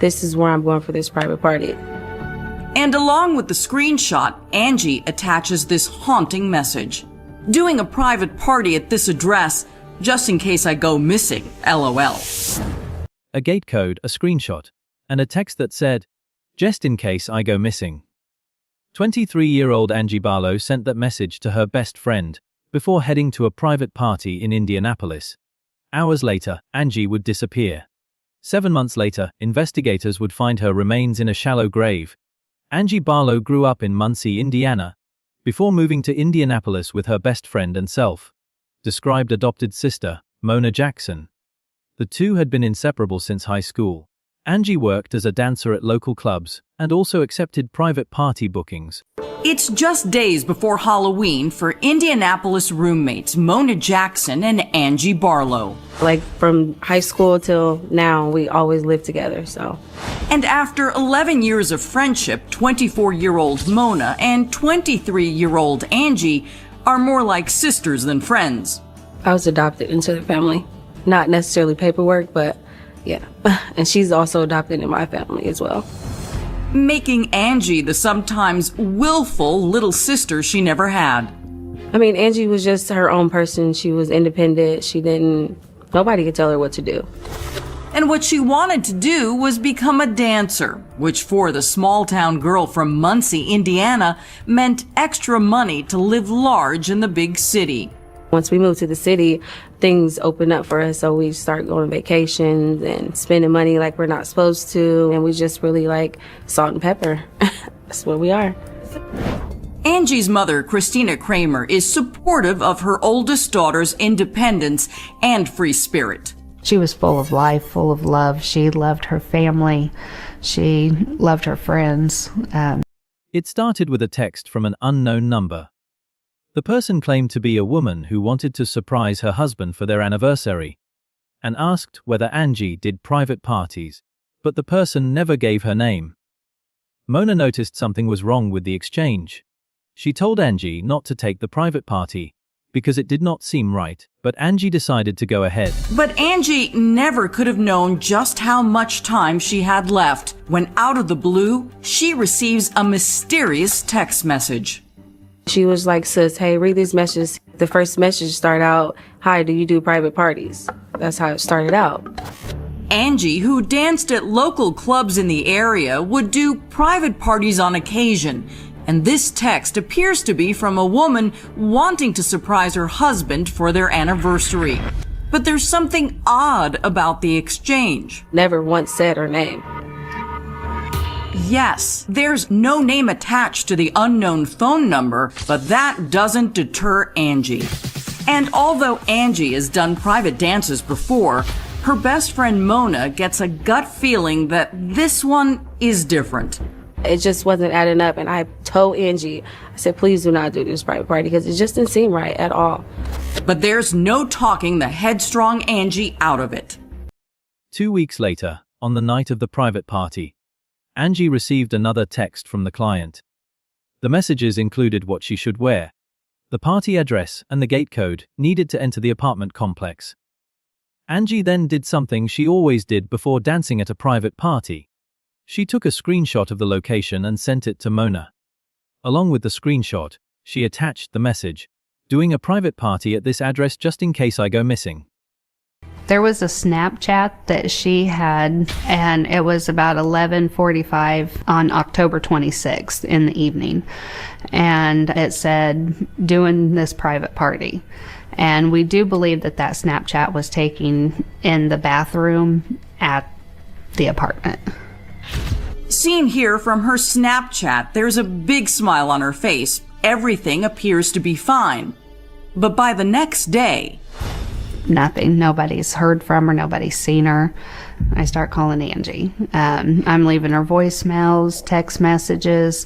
this is where I'm going for this private party. And along with the screenshot, Angie attaches this haunting message. Doing a private party at this address, just in case I go missing, LOL. A gate code, a screenshot, and a text that said, just in case I go missing. 23-year-old Angie Barlo sent that message to her best friend before heading to a private party in Indianapolis. Hours later, Angie would disappear. 7 months later, investigators would find her remains in a shallow grave. Angie Barlo grew up in Muncie, Indiana, before moving to Indianapolis with her best friend and self-described adopted sister, Mona Jackson. The two had been inseparable since high school. Angie worked as a dancer at local clubs and also accepted private party bookings. It's just days before Halloween for Indianapolis roommates Mona Jackson and Angie Barlo. Like from high school till now, we always lived together, so. And after 11 years of friendship, 24-year-old Mona and 23-year-old Angie are more like sisters than friends. I was adopted into the family. Not necessarily paperwork, but yeah. And she's also adopted in my family as well. Making Angie the sometimes willful little sister she never had. I mean, Angie was just her own person. She was independent. Nobody could tell her what to do. And what she wanted to do was become a dancer, which for the small-town girl from Muncie, Indiana, meant extra money to live large in the big city. Once we moved to the city, things opened up for us, so we started going on vacations and spending money like we're not supposed to, and we just really like salt and pepper. That's what we are. Angie's mother, Christina Kramer, is supportive of her oldest daughter's independence and free spirit. She was full of life, full of love. She loved her family. She loved her friends. It started with a text from an unknown number. The person claimed to be a woman who wanted to surprise her husband for their anniversary and asked whether Angie did private parties, but the person never gave her name. Mona noticed something was wrong with the exchange. She told Angie not to take the private party because it did not seem right, but Angie decided to go ahead. But Angie never could have known just how much time she had left when, out of the blue, she receives a mysterious text message. She was like, sis, hey, read these messages. The first message started out, hi, do you do private parties? That's how it started out. Angie, who danced at local clubs in the area, would do private parties on occasion. And this text appears to be from a woman wanting to surprise her husband for their anniversary. But there's something odd about the exchange. Never once said her name. Yes, there's no name attached to the unknown phone number, but that doesn't deter Angie. And although Angie has done private dances before, her best friend Mona gets a gut feeling that this one is different. It just wasn't adding up, and I told Angie, I said, please do not do this private party, because it just didn't seem right at all. But there's no talking the headstrong Angie out of it. 2 weeks later, on the night of the private party, Angie received another text from the client. The messages included what she should wear, the party address, and the gate code needed to enter the apartment complex. Angie then did something she always did before dancing at a private party. She took a screenshot of the location and sent it to Mona. Along with the screenshot, she attached the message, doing a private party at this address just in case I go missing. There was a Snapchat that she had, and it was about 11:45 on October 26th in the evening. And it said, doing this private party. And we do believe that that Snapchat was taken in the bathroom at the apartment. Seen here from her Snapchat, there's a big smile on her face. Everything appears to be fine. But by the next day, nothing. Nobody's heard from her. Nobody's seen her. I start calling Angie. I'm leaving her voicemails, text messages.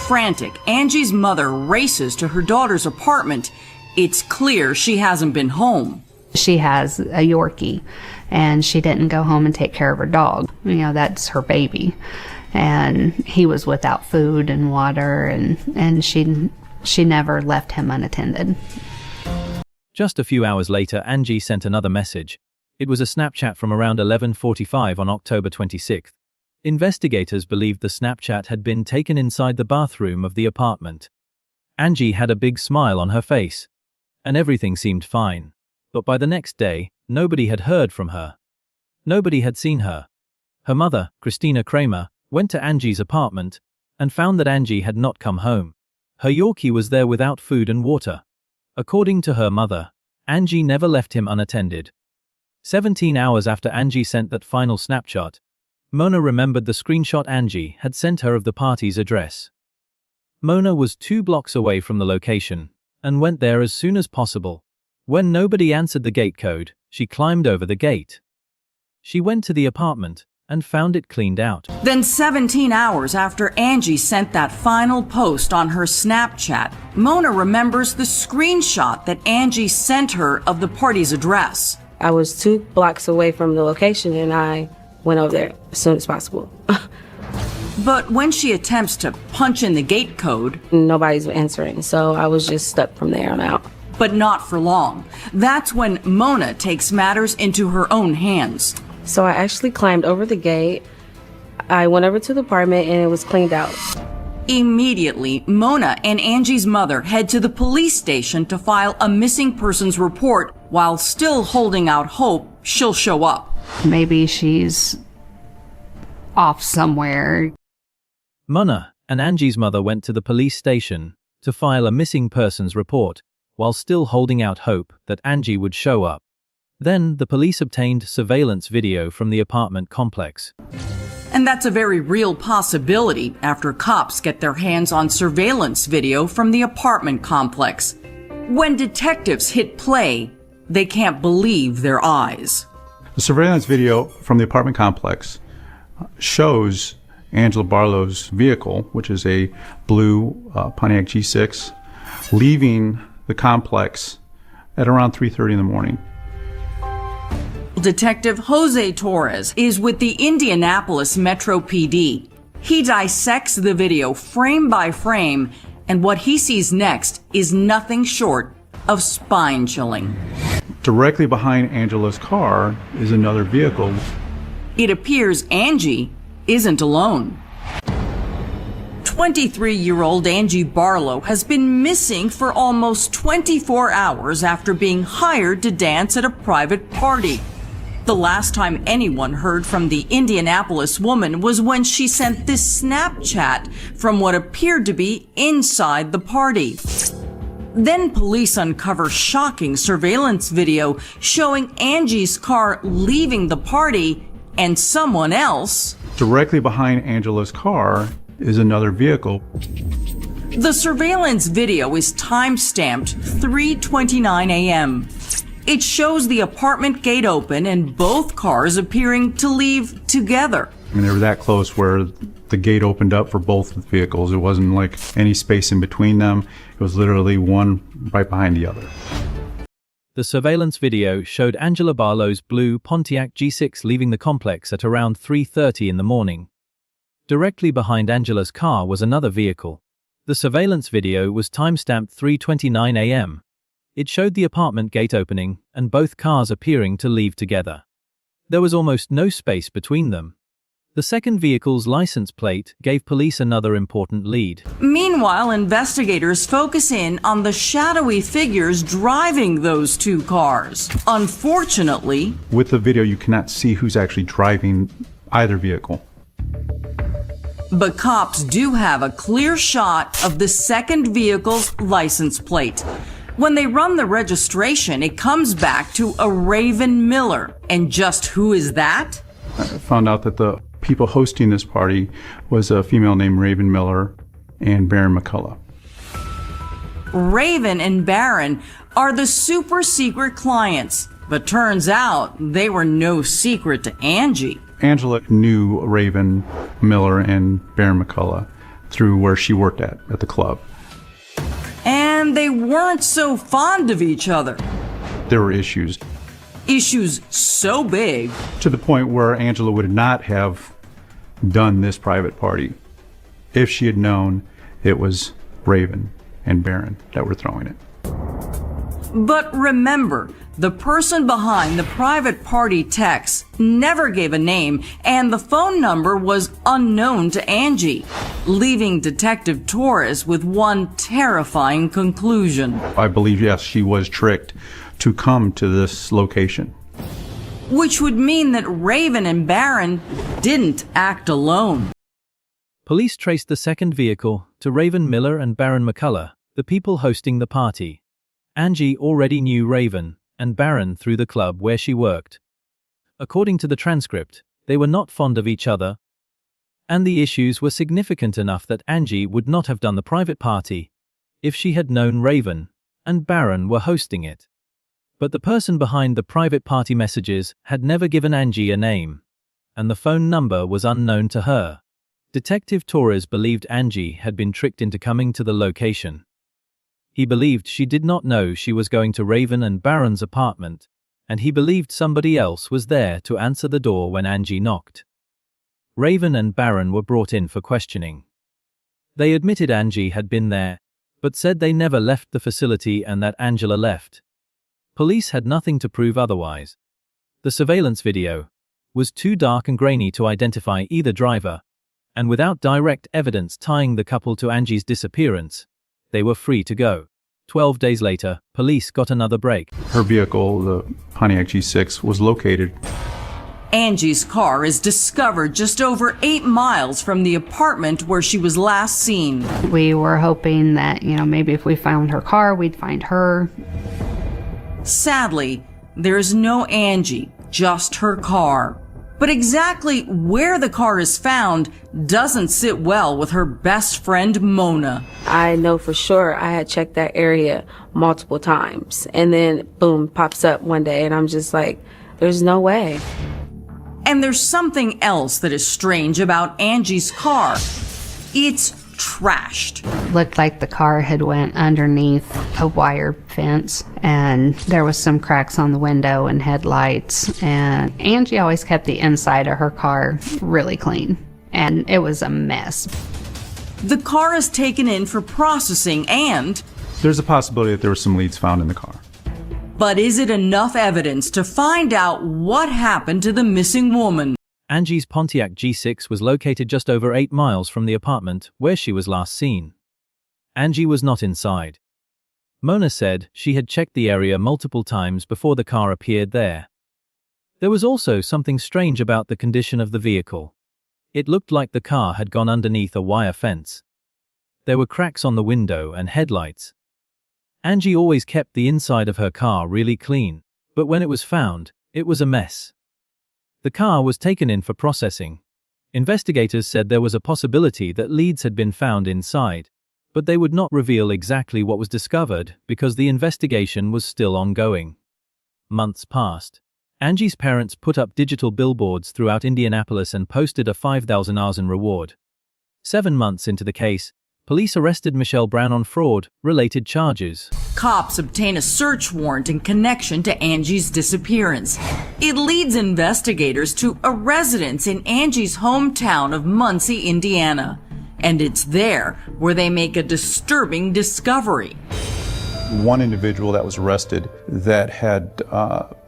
Frantic, Angie's mother races to her daughter's apartment. It's clear she hasn't been home. She has a Yorkie, and she didn't go home and take care of her dog. You know, that's her baby. And he was without food and water, and she never left him unattended. Just a few hours later, Angie sent another message. It was a Snapchat from around 11:45 on October 26th. Investigators believed the Snapchat had been taken inside the bathroom of the apartment. Angie had a big smile on her face, and everything seemed fine. But by the next day, nobody had heard from her. Nobody had seen her. Her mother, Christina Kramer, went to Angie's apartment and found that Angie had not come home. Her Yorkie was there without food and water. According to her mother, Angie never left him unattended. 17 hours after Angie sent that final snapshot, Mona remembered the screenshot Angie had sent her of the party's address. Mona was 2 blocks away from the location and went there as soon as possible. When nobody answered the gate code, she climbed over the gate. She went to the apartment and found it cleaned out. Then 17 hours after Angie sent that final post on her Snapchat, Mona remembers the screenshot that Angie sent her of the party's address. I was 2 blocks away from the location and I went over there as soon as possible. But when she attempts to punch in the gate code, Nobody's answering, so I was just stuck from there on out. but not for long. That's when Mona takes matters into her own hands. So I actually climbed over the gate. I went over to the apartment and it was cleaned out. Immediately, Mona and Angie's mother head to the police station to file a missing persons report while still holding out hope she'll show up. Maybe she's off somewhere. Mona and Angie's mother went to the police station to file a missing persons report while still holding out hope that Angie would show up. Then the police obtained surveillance video from the apartment complex. And that's a very real possibility after cops get their hands on surveillance video from the apartment complex. When detectives hit play, they can't believe their eyes. The surveillance video from the apartment complex shows Angie Barlo's vehicle, which is a blue Pontiac G6, leaving the complex at around 3:30 in the morning. Detective Jose Torres is with the Indianapolis Metro PD. He dissects the video frame by frame, and what he sees next is nothing short of spine-chilling. Directly behind Angela's car is another vehicle. It appears Angie isn't alone. 23-year-old Angie Barlo has been missing for almost 24 hours after being hired to dance at a private party. The last time anyone heard from the Indianapolis woman was when she sent this Snapchat from what appeared to be inside the party. Then police uncover shocking surveillance video showing Angie's car leaving the party and someone else. Directly behind Angela's car is another vehicle. The surveillance video is time-stamped 3:29 a.m. It shows the apartment gate open and both cars appearing to leave together. I mean, they were that close where the gate opened up for both vehicles. It wasn't like any space in between them. It was literally one right behind the other. The surveillance video showed Angela Barlo's blue Pontiac G6 leaving the complex at around 3:30 in the morning. Directly behind Angela's car was another vehicle. The surveillance video was timestamped 3:29 a.m. It showed the apartment gate opening and both cars appearing to leave together. There was almost no space between them. The second vehicle's license plate gave police another important lead. Meanwhile, investigators focus in on the shadowy figures driving those two cars. Unfortunately, With the video, you cannot see who's actually driving either vehicle. but cops do have a clear shot of the second vehicle's license plate. When they run the registration, it comes back to a Raven Miller. And just who is that? I found out that the people hosting this party was a female named Raven Miller and Baron McCulla. Raven and Baron are the super secret clients, but turns out they were no secret to Angie. Angela knew Raven Miller and Baron McCulla through where she worked at the club. And they weren't so fond of each other. There were issues Issues so big, to the point where Angela would not have done this private party if she had known it was Raven and Baron that were throwing it. But remember, the person behind the private party texts never gave a name, and the phone number was unknown to Angie, leaving Detective Torres with one terrifying conclusion. I believe, yes, she was tricked to come to this location. Which would mean that Raven and Barron didn't act alone. Police traced the second vehicle to Raven Miller and Barron McCulla, the people hosting the party. Angie already knew Raven and Barron through the club where she worked. According to the transcript, they were not fond of each other, and the issues were significant enough that Angie would not have done the private party if she had known Raven and Barron were hosting it. But the person behind the private party messages had never given Angie a name, and the phone number was unknown to her. Detective Torres believed Angie had been tricked into coming to the location. He believed she did not know she was going to Raven and Barron's apartment, and he believed somebody else was there to answer the door when Angie knocked. Raven and Barron were brought in for questioning. They admitted Angie had been there, but said they never left the facility and that Angela left. Police had nothing to prove otherwise. The surveillance video was too dark and grainy to identify either driver, and without direct evidence tying the couple to Angie's disappearance, they were free to go. 12 days later, police got another break. Her vehicle, the Pontiac G6, was located. Angie's car is discovered just over 8 miles from the apartment where she was last seen. We were hoping that, maybe if we found her car, we'd find her. Sadly, there's no Angie, just her car. But exactly where the car is found doesn't sit well with her best friend, Mona. I know for sure I had checked that area multiple times. And then, boom, pops up one day. And I'm just like, there's no way. And there's something else that is strange about Angie's car. It's trashed. Looked like the car had went underneath a wire fence, and there was some cracks on the window and headlights, and Angie always kept the inside of her car really clean, and it was a mess. The car is taken in for processing and... There's a possibility that there were some leads found in the car. But is it enough evidence to find out what happened to the missing woman? Angie's Pontiac G6 was located just over 8 miles from the apartment where she was last seen. Angie was not inside. Mona said she had checked the area multiple times before the car appeared there. There was also something strange about the condition of the vehicle. It looked like the car had gone underneath a wire fence. There were cracks on the window and headlights. Angie always kept the inside of her car really clean, but when it was found, it was a mess. The car was taken in for processing. Investigators said there was a possibility that leads had been found inside, but they would not reveal exactly what was discovered because the investigation was still ongoing. Months passed. Angie's parents put up digital billboards throughout Indianapolis and posted a $5,000 reward. 7 months into the case, police arrested Michelle Brown on fraud-related charges. Cops obtain a search warrant in connection to Angie's disappearance. It leads investigators to a residence in Angie's hometown of Muncie, Indiana. And it's there where they make a disturbing discovery. One individual that was arrested that had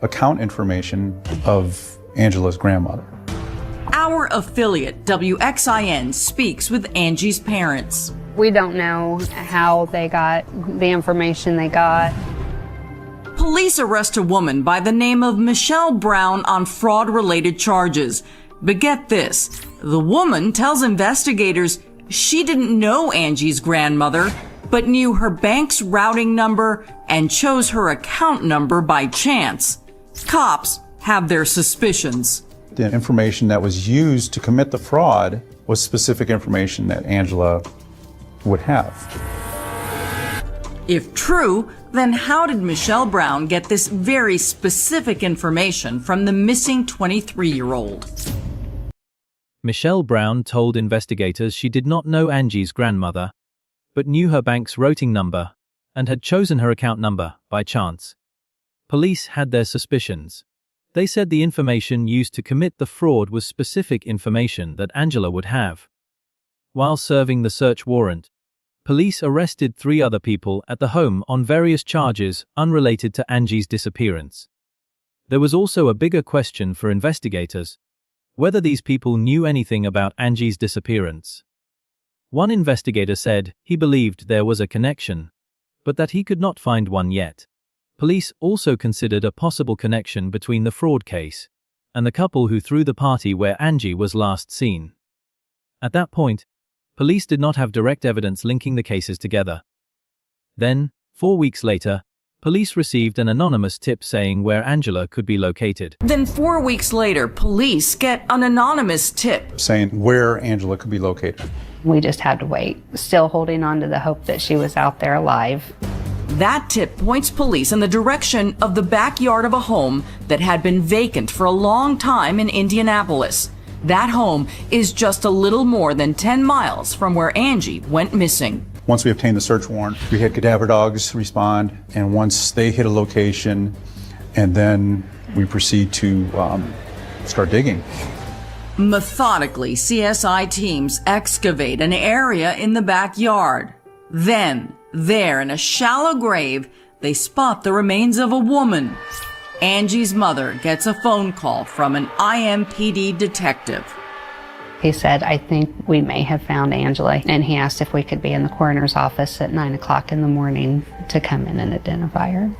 account information of Angela's grandmother. Our affiliate, WXIN, speaks with Angie's parents. We don't know how they got the information they got. Police arrest a woman by the name of Michelle Brown on fraud-related charges. But get this, the woman tells investigators she didn't know Angie's grandmother, but knew her bank's routing number and chose her account number by chance. Cops have their suspicions. The information that was used to commit the fraud was specific information that Angela would have. If true, then how did Michelle Brown get this very specific information from the missing 23-year-old? Michelle Brown told investigators she did not know Angie's grandmother, but knew her bank's routing number and had chosen her account number by chance. Police had their suspicions. They said the information used to commit the fraud was specific information that Angela would have. While serving the search warrant, police arrested 3 other people at the home on various charges unrelated to Angie's disappearance. There was also a bigger question for investigators: whether these people knew anything about Angie's disappearance. One investigator said he believed there was a connection, but that he could not find one yet. Police also considered a possible connection between the fraud case and the couple who threw the party where Angie was last seen. At that point, police did not have direct evidence linking the cases together. Then, 4 weeks later, police received an anonymous tip saying where Angela could be located. Then 4 weeks later, police get an anonymous tip saying where Angela could be located. We just had to wait, still holding on to the hope that she was out there alive. That tip points police in the direction of the backyard of a home that had been vacant for a long time in Indianapolis. That home is just a little more than 10 miles from where Angie went missing. Once we obtained the search warrant, we had cadaver dogs respond, and once they hit a location, and then we proceed to start digging. Methodically, CSI teams excavate an area in the backyard. Then, there in a shallow grave, they spot the remains of a woman. Angie's mother gets a phone call from an IMPD detective. He said, "I think we may have found Angela," and he asked if we could be in the coroner's office at 9 o'clock in the morning to come in and identify her.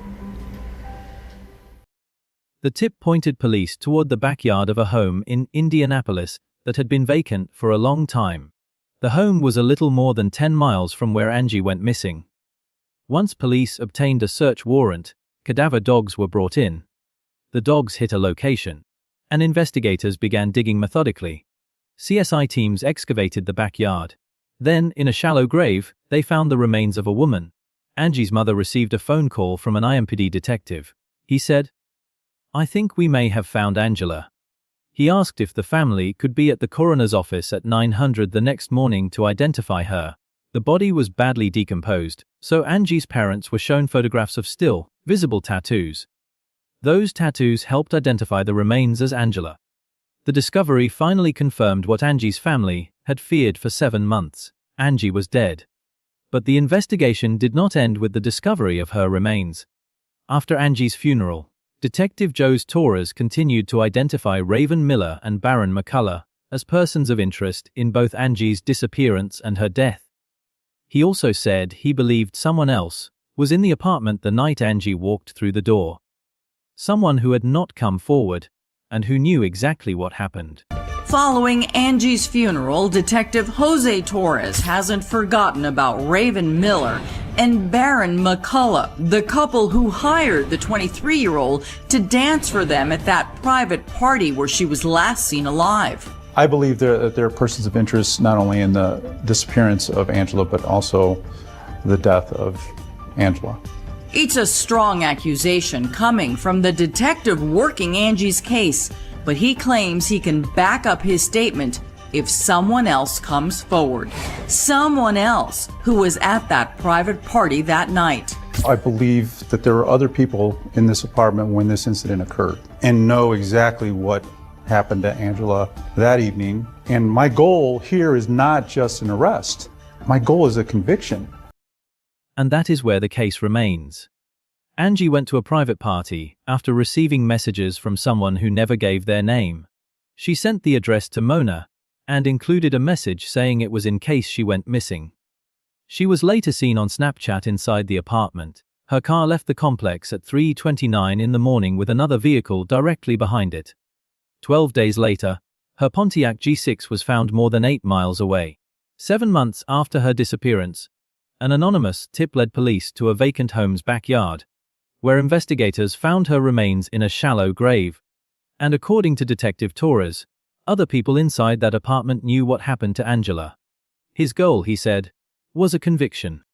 The tip pointed police toward the backyard of a home in Indianapolis that had been vacant for a long time. The home was a little more than 10 miles from where Angie went missing. Once police obtained a search warrant, cadaver dogs were brought in. The dogs hit a location, and investigators began digging methodically. CSI teams excavated the backyard. Then, in a shallow grave, they found the remains of a woman. Angie's mother received a phone call from an IMPD detective. He said, "I think we may have found Angela." He asked if the family could be at the coroner's office at 900 the next morning to identify her. The body was badly decomposed, so Angie's parents were shown photographs of still, visible tattoos. Those tattoos helped identify the remains as Angela. The discovery finally confirmed what Angie's family had feared for 7 months. Angie was dead. But the investigation did not end with the discovery of her remains. After Angie's funeral, Detective Joe Torres continued to identify Raven Miller and Baron McCulla as persons of interest in both Angie's disappearance and her death. He also said he believed someone else was in the apartment the night Angie walked through the door. Someone who had not come forward and who knew exactly what happened. Following Angie's funeral, Detective Jose Torres hasn't forgotten about Raven Miller and Baron McCulla, the couple who hired the 23-year-old to dance for them at that private party where she was last seen alive. I believe that there are persons of interest not only in the disappearance of Angela, but also the death of Angela. It's a strong accusation coming from the detective working Angie's case, but he claims he can back up his statement if someone else comes forward. Someone else who was at that private party that night. I believe that there were other people in this apartment when this incident occurred and know exactly what happened to Angela that evening. And my goal here is not just an arrest. My goal is a conviction. And that is where the case remains. Angie went to a private party after receiving messages from someone who never gave their name. She sent the address to Mona and included a message saying it was in case she went missing. She was later seen on Snapchat inside the apartment. Her car left the complex at 3:29 in the morning with another vehicle directly behind it. 12 days later, her Pontiac G6 was found more than 8 miles away. 7 months after her disappearance, an anonymous tip led police to a vacant home's backyard, where investigators found her remains in a shallow grave. And according to Detective Torres, other people inside that apartment knew what happened to Angela. His goal, he said, was a conviction.